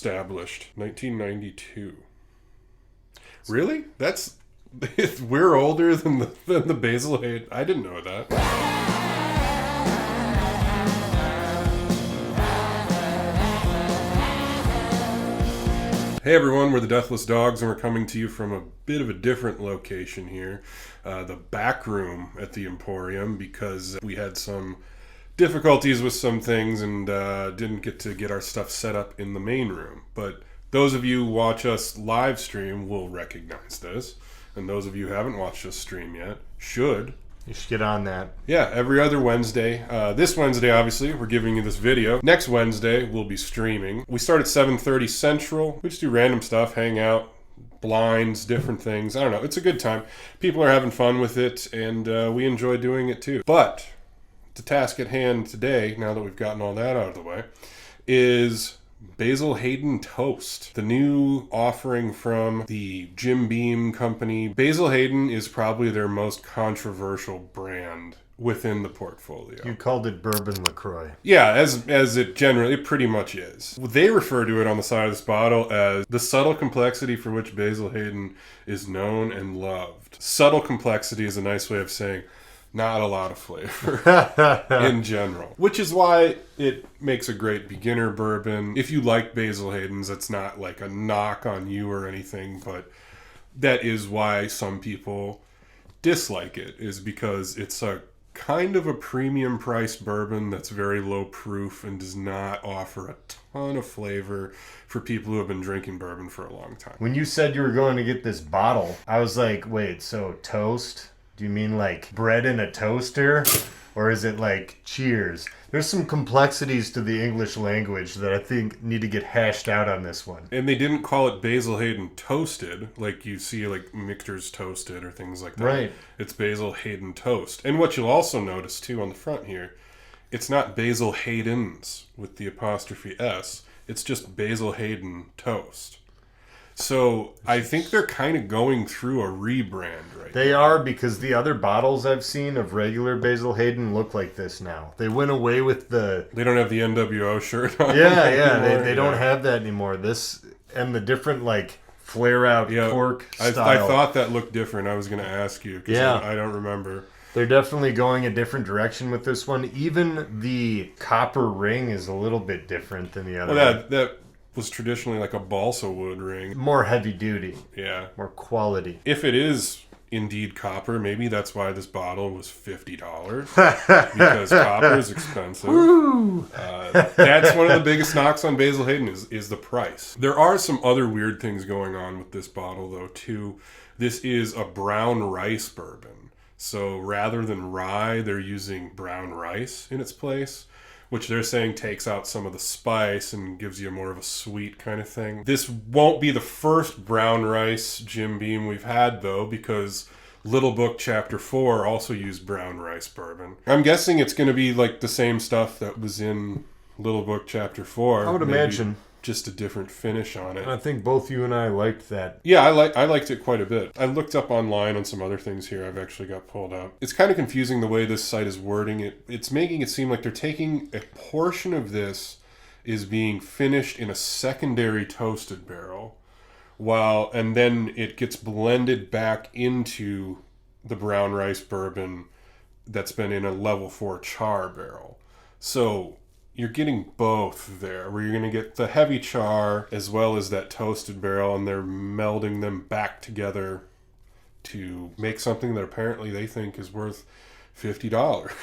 established 1992. Really? That's we're older than the Basil Hayden. I didn't know that. Hey everyone, we're the Deathless Dogs, and we're coming to you from a bit of a different location here, the back room at the Emporium, because we had some difficulties with some things and didn't get our stuff set up in the main room. But those of you who watch us live stream will recognize this, and those of you who haven't watched us stream yet should. You should get on that. Yeah, every other Wednesday. This Wednesday, obviously, we're giving you this video. Next Wednesday, we'll be streaming. We start at 7:30 Central. We just do random stuff, hang out, blinds, different things. I don't know. It's a good time. People are having fun with it, and we enjoy doing it too. But the task at hand today, now that we've gotten all that out of the way, is Basil Hayden Toast, the new offering from the Jim Beam company. Basil Hayden is probably their most controversial brand within the portfolio. You called it Bourbon LaCroix. Yeah, as it generally pretty much is. They refer to it on the side of this bottle as the subtle complexity for which Basil Hayden is known and loved. Subtle complexity is a nice way of saying not a lot of flavor in general, which is why it makes a great beginner bourbon. If you like Basil Hayden's, it's not like a knock on you or anything, but that is why some people dislike it, is because it's a kind of a premium priced bourbon that's very low proof and does not offer a ton of flavor for people who have been drinking bourbon for a long time. When you said you were going to get this bottle, I was like, wait, so toast? Do you mean like bread in a toaster? Or is it like cheers? There's some complexities to the English language that I think need to get hashed out on this one. And they didn't call it Basil Hayden Toasted, like you see like Michter's Toasted or things like that. Right. It's Basil Hayden Toast. And what you'll also notice too on the front here, it's not Basil Hayden's with the apostrophe S. It's just Basil Hayden Toast. So I think they're kind of going through a rebrand right They are, because the other bottles I've seen of regular Basil Hayden look like this now. They went away with the... They don't have the NWO shirt on. Yeah, they don't have that anymore. This and the different like flare out cork style. I thought that looked different. I was going to ask you because I don't remember. They're definitely going a different direction with this one. Even the copper ring is a little bit different than the other one. That was traditionally like a balsa wood ring. More heavy duty. Yeah. More quality. If it is indeed copper, maybe that's why this bottle was $50. Because copper is expensive. That's one of the biggest knocks on Basil Hayden is the price. There are some other weird things going on with this bottle though too. This is a brown rice bourbon. So rather than rye, they're using brown rice in its place, which they're saying takes out some of the spice and gives you more of a sweet kind of thing. This won't be the first brown rice Jim Beam we've had, though, because Little Book Chapter 4 also used brown rice bourbon. I'm guessing it's going to be like the same stuff that was in Little Book Chapter 4. I would imagine. Just a different finish on it. I think both you and I liked that. Yeah, I liked it quite a bit. I looked up online on some other things here I've actually got pulled up. It's kind of confusing the way this site is wording it. It's making it seem like they're taking a portion of this is being finished in a secondary toasted barrel, and then it gets blended back into the brown rice bourbon that's been in a level 4 char barrel. So you're getting both there, where you're going to get the heavy char as well as that toasted barrel, and they're melding them back together to make something that apparently they think is worth $50.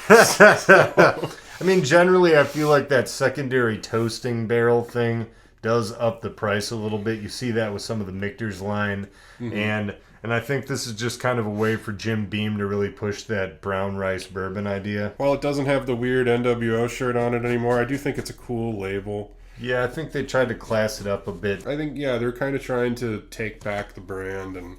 I mean, generally, I feel like that secondary toasting barrel thing does up the price a little bit. You see that with some of the Michter's line, and I think this is just kind of a way for Jim Beam to really push that brown rice bourbon idea. While it doesn't have the weird NWO shirt on it anymore, I do think it's a cool label. Yeah, I think they tried to class it up a bit. I think, they're kind of trying to take back the brand and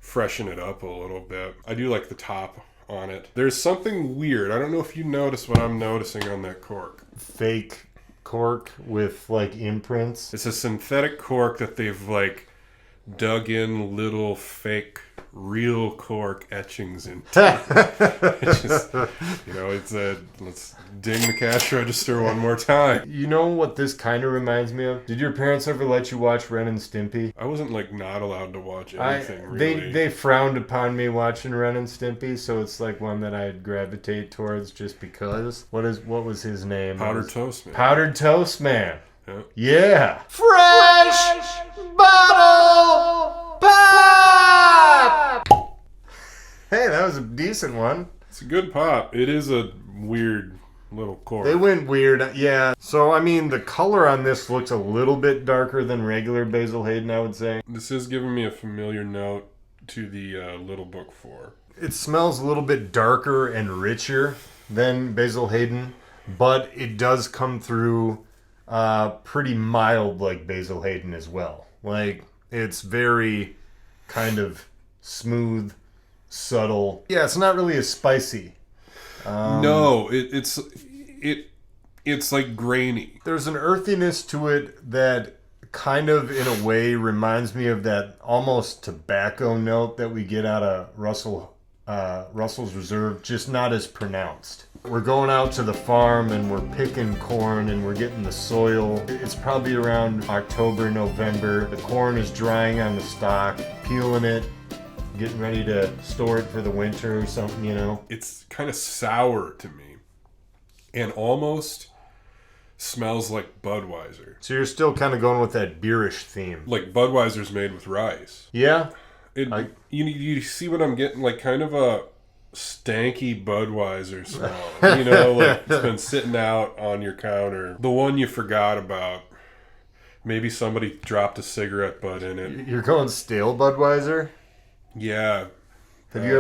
freshen it up a little bit. I do like the top on it. There's something weird. I don't know if you notice what I'm noticing on that cork. Fake cork with like imprints. It's a synthetic cork that they've like dug in little fake real cork etchings in. It's just, it's let's ding the cash register one more time. You know what this kind of reminds me of? Did your parents ever let you watch Ren and Stimpy? I wasn't not allowed to watch anything really. They frowned upon me watching Ren and Stimpy, so it's like one that I'd gravitate towards just because. What was his name? Powdered Toast Man. Powdered Toast Man. Yeah. Yeah. Fresh bottle pop. Hey, that was a decent one. It's a good pop. It is a weird little cork. They went weird, yeah. So, I mean, the color on this looks a little bit darker than regular Basil Hayden, I would say. This is giving me a familiar note to the Little Book 4. It smells a little bit darker and richer than Basil Hayden, but it does come through pretty mild like Basil Hayden as well. Like, it's very kind of smooth, subtle. Yeah, it's not really as spicy. No, it's like grainy. There's an earthiness to it that kind of, in a way, reminds me of that almost tobacco note that we get out of Russell's Reserve, just not as pronounced. We're going out to the farm and we're picking corn and we're getting the soil. It's probably around October, November. The corn is drying on the stalk, peeling it, getting ready to store it for the winter or something, It's kind of sour to me and almost smells like Budweiser. So you're still kind of going with that beerish theme. Like Budweiser's made with rice. Yeah? You see what I'm getting? Like kind of a stanky Budweiser smell. Like it's been sitting out on your counter. The one you forgot about. Maybe somebody dropped a cigarette butt in it. You're going stale Budweiser? Yeah. Have you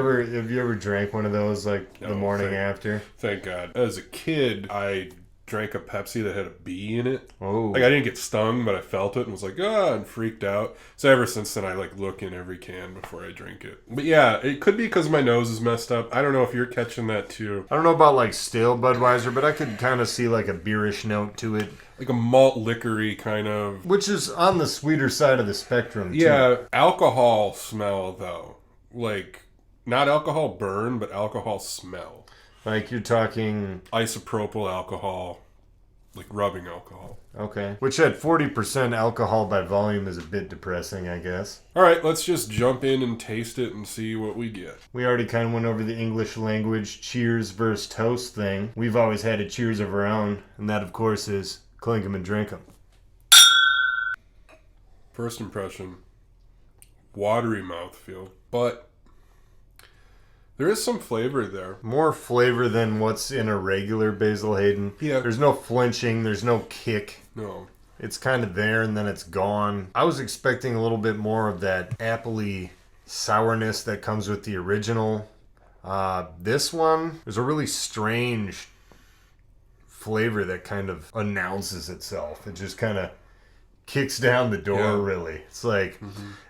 ever drank one of those the morning after? Thank God. As a kid, I drank a Pepsi that had a bee in it. Oh. Like I didn't get stung, but I felt it and was like, and freaked out. So ever since then, I look in every can before I drink it. But yeah, it could be because my nose is messed up. I don't know if you're catching that too. I don't know about stale Budweiser, but I could kind of see a beerish note to it. Like a malt liquor-y kind of. Which is on the sweeter side of the spectrum too. Yeah, alcohol smell though. Not alcohol burn, but alcohol smell. Like you're talking isopropyl alcohol, like rubbing alcohol. Okay. Which at 40% alcohol by volume is a bit depressing, I guess. All right, let's just jump in and taste it and see what we get. We already kind of went over the English language cheers versus toast thing. We've always had a cheers of our own, and that, of course, is clink 'em and drink 'em. First impression, watery mouthfeel, but there is some flavor there. More flavor than what's in a regular Basil Hayden. Yeah. There's no flinching. There's no kick. No. It's kind of there and then it's gone. I was expecting a little bit more of that appley sourness that comes with the original. This one, there's a really strange flavor that kind of announces itself. It just kind of kicks down the door, really. It's like,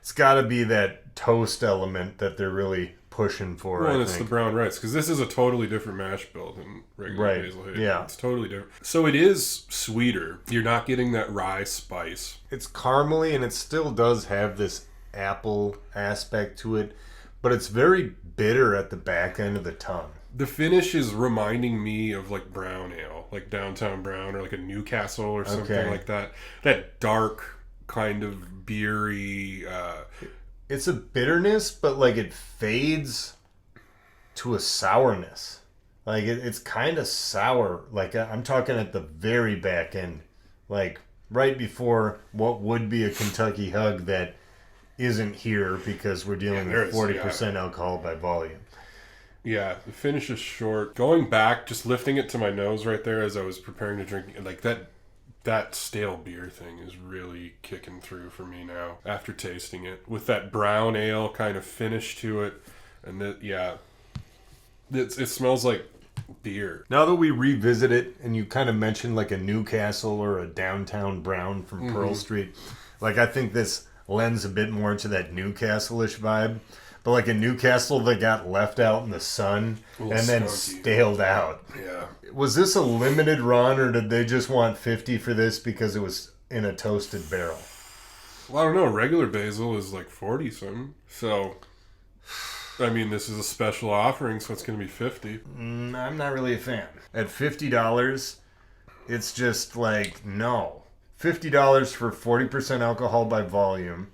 It's got to be that toast element that they're really pushing for. Well, and it's the brown rice, because this is a totally different mash bill than regular Basil Hayden. Yeah. It's totally different. So it is sweeter. You're not getting that rye spice. It's caramely, and it still does have this apple aspect to it, but it's very bitter at the back end of the tongue. The finish is reminding me of brown ale, like Downtown Brown or a Newcastle or something like that. That dark kind of beery. It's a bitterness, but it fades to a sourness. It's kind of sour. I'm talking at the very back end, right before what would be a Kentucky Hug that isn't here because we're dealing with 40% alcohol by volume. Yeah, the finish is short. Going back, just lifting it to my nose right there as I was preparing to drink, that stale beer thing is really kicking through for me now after tasting it. With that brown ale kind of finish to it. And it smells like beer. Now that we revisit it, and you kind of mentioned a Newcastle or a Downtown Brown from Pearl Street, I think this lends a bit more into that Newcastle-ish vibe. But a Newcastle that got left out in the sun and then staled out. Yeah. Was this a limited run, or did they just want 50 for this because it was in a toasted barrel? Well, I don't know. Regular basil is like 40 something. So, I mean, this is a special offering, so it's going to be 50. I'm not really a fan. At $50, it's just like, no. $50 for 40% alcohol by volume.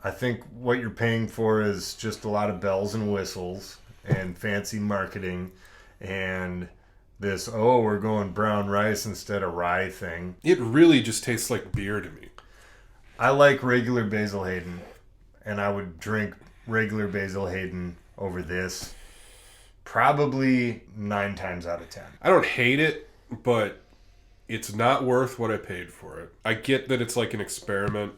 I think what you're paying for is just a lot of bells and whistles and fancy marketing and this, we're going brown rice instead of rye thing. It really just tastes like beer to me. I like regular Basil Hayden, and I would drink regular Basil Hayden over this probably 9 times out of 10. I don't hate it, but it's not worth what I paid for it. I get that it's like an experiment.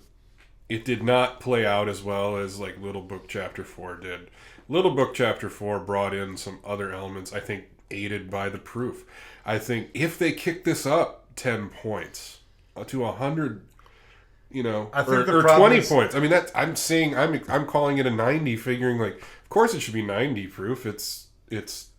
It did not play out as well as like Little Book Chapter 4 did. Little Book Chapter 4 brought in some other elements, I think, aided by the proof. I think if they kick this up 10 points to 100, I think or 20 points. I mean, I'm calling it a 90, figuring like, of course it should be 90 proof. It's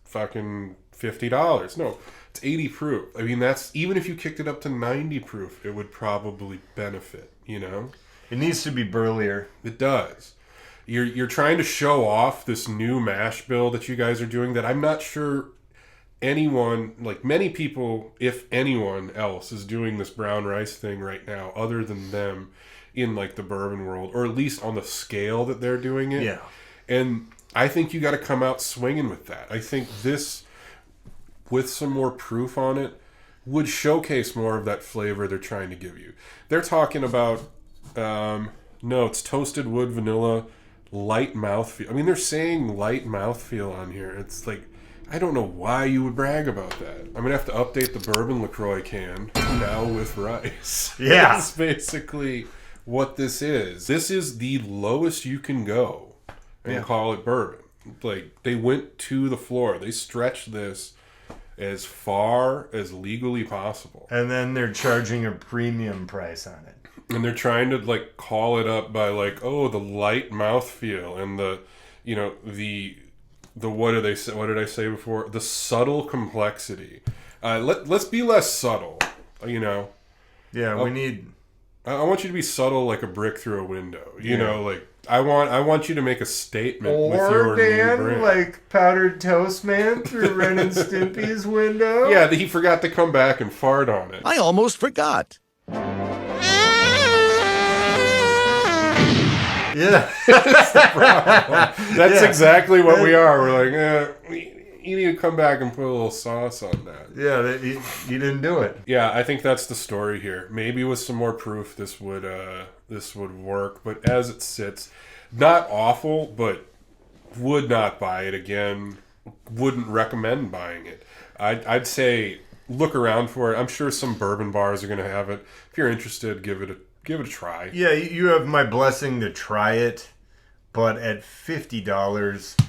fucking $50. No, it's 80 proof. I mean, that's, even if you kicked it up to 90 proof, it would probably benefit, It needs to be burlier. It does. You're trying to show off this new mash bill that you guys are doing that I'm not sure anyone, like many people, if anyone else, is doing this brown rice thing right now other than them in like the bourbon world, or at least on the scale that they're doing it. Yeah. And I think you got to come out swinging with that. I think this, with some more proof on it, would showcase more of that flavor they're trying to give you. They're talking about, it's toasted wood, vanilla, light mouthfeel. I mean, they're saying light mouthfeel on here. It's like, I don't know why you would brag about that. I'm going to have to update the bourbon LaCroix can now with rice. Yeah. That's basically what this is. This is the lowest you can go and call it bourbon. Like, they went to the floor. They stretched this as far as legally possible. And then they're charging a premium price on it. And they're trying to, like, call it up by, like, the light mouthfeel and the what did they say? What did I say before? The subtle complexity. Let's be less subtle. Yeah, we need. I want you to be subtle like a brick through a window. Like I want you to make a statement with your new brand. Like powdered toast man through Ren and Stimpy's window. Yeah, he forgot to come back and fart on it. I almost forgot. Yeah. That's exactly what we are. We're like, you need to come back and put a little sauce on that. Yeah, you didn't do it. Yeah, I think that's the story here. Maybe with some more proof, this would work. But as it sits, not awful, but would not buy it again. Wouldn't recommend buying it. I'd say look around for it. I'm sure some bourbon bars are going to have it. If you're interested, give it a try. Yeah, you have my blessing to try it, but at $50,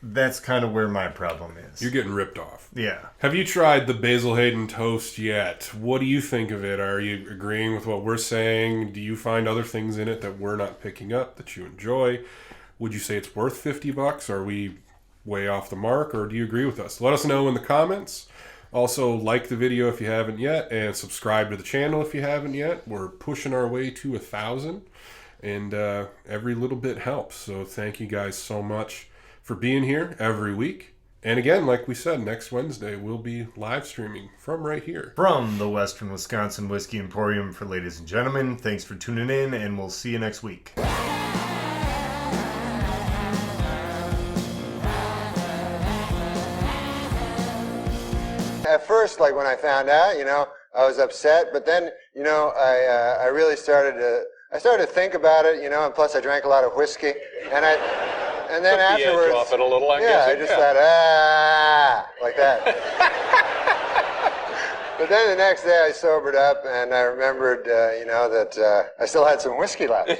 that's kind of where my problem is. You're getting ripped off. Yeah. Have you tried the Basil Hayden toast yet? What do you think of it? Are you agreeing with what we're saying? Do you find other things in it that we're not picking up that you enjoy? Would you say it's worth $50? Are we way off the mark, or do you agree with us? Let us know in the comments. Also, like the video if you haven't yet, and subscribe to the channel if you haven't yet. We're pushing our way to 1,000, and every little bit helps. So thank you guys so much for being here every week. And again, like we said, next Wednesday we'll be live streaming from right here. From the Western Wisconsin Whiskey Emporium for ladies and gentlemen. Thanks for tuning in, and we'll see you next week. At first, like when I found out, I was upset, but then, I really started to think about it, and plus I drank a lot of whiskey, and then afterwards, off it a little, I just thought, like that. But then the next day I sobered up and I remembered, that I still had some whiskey left.